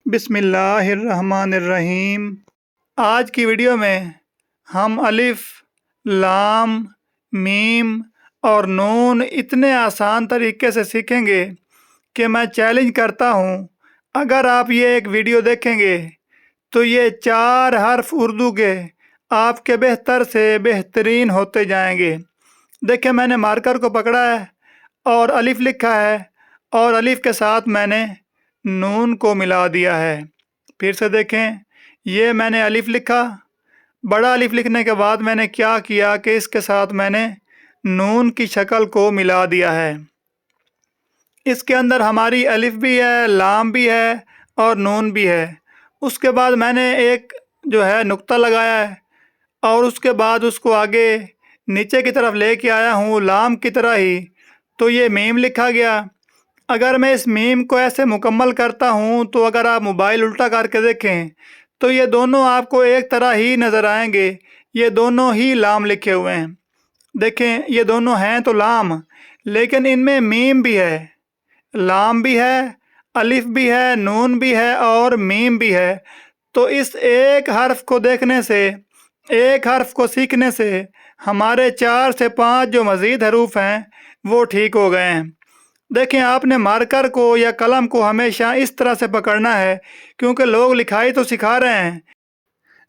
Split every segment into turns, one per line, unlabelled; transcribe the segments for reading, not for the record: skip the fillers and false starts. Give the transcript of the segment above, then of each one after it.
बिस्मिल्लाहिर्रहमानिर्रहीम। आज की वीडियो में हम अलिफ, लाम, मीम और नून इतने आसान तरीके से सीखेंगे कि मैं चैलेंज करता हूँ, अगर आप ये एक वीडियो देखेंगे तो ये 4 हर्फ उर्दू के आपके बेहतर से बेहतरीन होते जाएंगे। देखिए, मैंने मार्कर को पकड़ा है और अलिफ लिखा है और अलिफ के साथ मैंने नून को मिला दिया है। फिर से देखें, ये मैंने अलिफ लिखा, बड़ा अलिफ लिखने के बाद मैंने क्या किया कि इसके साथ मैंने नून की शक्ल को मिला दिया है। इसके अंदर हमारी अलिफ भी है, लाम भी है और नून भी है। उसके बाद मैंने एक जो है नुक्ता लगाया है और उसके बाद उसको आगे नीचे की तरफ लेके आया हूँ लाम की तरह ही, तो ये मीम लिखा गया। अगर मैं इस मीम को ऐसे मुकम्मल करता हूँ तो अगर आप मोबाइल उल्टा करके देखें तो ये दोनों आपको एक तरह ही नज़र आएंगे। ये दोनों ही लाम लिखे हुए हैं। देखें, ये दोनों हैं तो लाम, लेकिन इनमें मीम भी है, लाम भी है, अलिफ भी है, नून भी है और मीम भी है। तो इस एक हर्फ को देखने से, एक हर्फ को सीखने से हमारे 4 से 5 जो मज़ीद हरूफ हैं वो ठीक हो गए हैं। देखें, आपने मार्कर को या कलम को हमेशा इस तरह से पकड़ना है, क्योंकि लोग लिखाई तो सिखा रहे हैं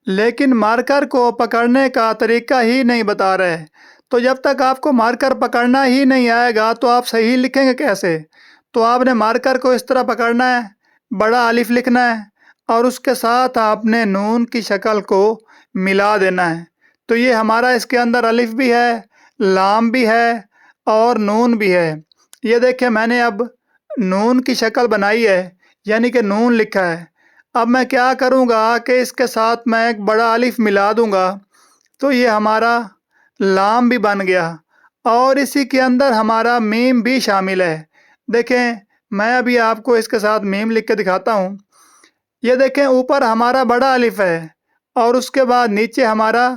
लेकिन मार्कर को पकड़ने का तरीका ही नहीं बता रहे। तो जब तक आपको मार्कर पकड़ना ही नहीं आएगा तो आप सही लिखेंगे कैसे? तो आपने मार्कर को इस तरह पकड़ना है, बड़ा अलिफ लिखना है और उसके साथ आपने नून की शक्ल को मिला देना है। तो ये हमारा इसके अंदर अलिफ भी है, लाम भी है और नून भी है। ये देखिए, मैंने अब नून की शक्ल बनाई है, यानी कि नून लिखा है। अब मैं क्या करूँगा कि इसके साथ मैं एक बड़ा अलिफ मिला दूँगा, तो ये हमारा लाम भी बन गया और इसी के अंदर हमारा मीम भी शामिल है। देखें, मैं अभी आपको इसके साथ मीम लिख के दिखाता हूँ। ये देखें, ऊपर हमारा बड़ा अलिफ है और उसके बाद नीचे हमारा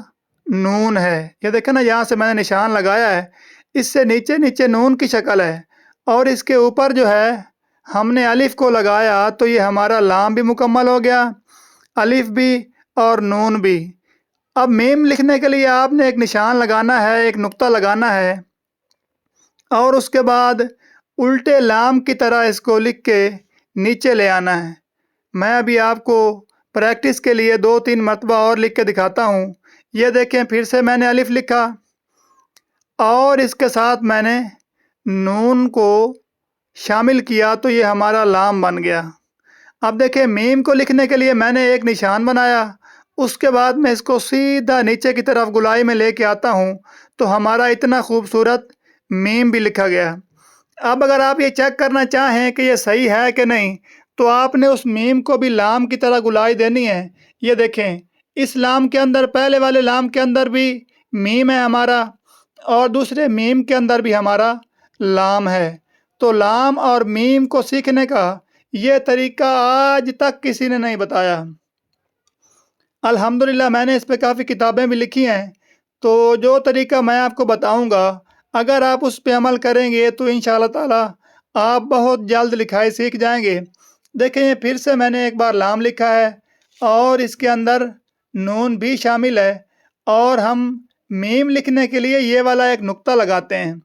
नून है। ये देखें ना, यहाँ से मैंने निशान लगाया है, इससे नीचे नीचे नून की शक्ल है और इसके ऊपर जो है हमने अलिफ को लगाया, तो ये हमारा लाम भी मुकम्मल हो गया, अलिफ भी और नून भी। अब मीम लिखने के लिए आपने एक निशान लगाना है, एक नुक्ता लगाना है और उसके बाद उल्टे लाम की तरह इसको लिख के नीचे ले आना है। मैं अभी आपको प्रैक्टिस के लिए 2-3 मरतबा और लिख के दिखाता हूँ। ये देखें, फिर से मैंने अलिफ लिखा और इसके साथ मैंने नून को शामिल किया, तो ये हमारा लाम बन गया। अब देखें, मीम को लिखने के लिए मैंने एक निशान बनाया, उसके बाद मैं इसको सीधा नीचे की तरफ गुलाई में लेके आता हूँ, तो हमारा इतना खूबसूरत मीम भी लिखा गया। अब अगर आप ये चेक करना चाहें कि ये सही है कि नहीं, तो आपने उस मीम को भी लाम की तरह गुलाई देनी है। ये देखें, इस लाम के अंदर, पहले वाले लाम के अंदर भी मीम है हमारा और दूसरे मीम के अंदर भी हमारा लाम है। तो लाम और मीम को सीखने का ये तरीका आज तक किसी ने नहीं बताया। अल्हम्दुलिल्लाह, मैंने इस पे काफ़ी किताबें भी लिखी हैं। तो जो तरीका मैं आपको बताऊंगा, अगर आप उस पे अमल करेंगे तो इंशाअल्लाह ताला आप बहुत जल्द लिखाई सीख जाएंगे। देखें, फिर से मैंने एक बार लाम लिखा है और इसके अंदर नून भी शामिल है और हम मीम लिखने के लिए ये वाला एक नुक्ता लगाते हैं।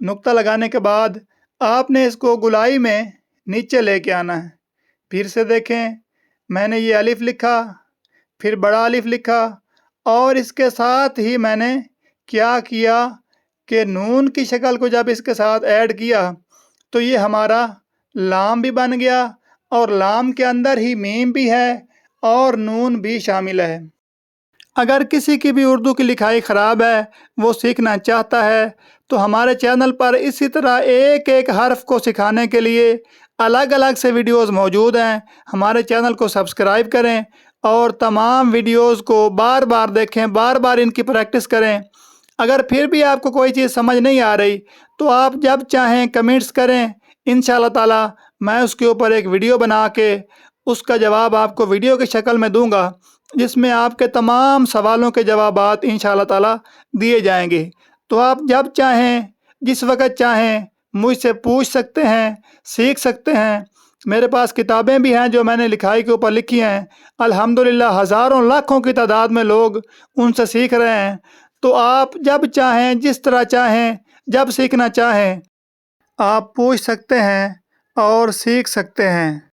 नुक्ता लगाने के बाद आपने इसको गुलाई में नीचे लेके आना है। फिर से देखें, मैंने ये अलिफ लिखा, फिर बड़ा अलिफ लिखा और इसके साथ ही मैंने क्या किया कि नून की शक्ल को जब इसके साथ ऐड किया, तो ये हमारा लाम भी बन गया और लाम के अंदर ही मीम भी है और नून भी शामिल है। अगर किसी की भी उर्दू की लिखाई ख़राब है, वो सीखना चाहता है, तो हमारे चैनल पर इसी तरह एक एक हर्फ को सिखाने के लिए अलग अलग से वीडियोस मौजूद हैं। हमारे चैनल को सब्सक्राइब करें और तमाम वीडियोस को बार बार देखें, बार बार इनकी प्रैक्टिस करें। अगर फिर भी आपको कोई चीज़ समझ नहीं आ रही तो आप जब चाहें कमेंट्स करें, इंशाअल्लाह ताला मैं उसके ऊपर एक वीडियो बना के उसका जवाब आपको वीडियो की शक्ल में दूंगा, जिसमें आपके तमाम सवालों के जवाबात इंशाअल्लाह ताला दिए जाएंगे। तो आप जब चाहें, जिस वक़्त चाहें मुझसे पूछ सकते हैं, सीख सकते हैं। میرے پاس کتابیں بھی ہیں جو میں نے لکھائی کے اوپر لکھی ہیں۔ الحمدللہ ہزاروں لاکھوں کی تعداد میں لوگ ان سے سیکھ رہے ہیں۔ تو آپ جب چاہیں، جس طرح چاہیں، جب سیکھنا چاہیں آپ پوچھ سکتے ہیں اور سیکھ سکتے ہیں۔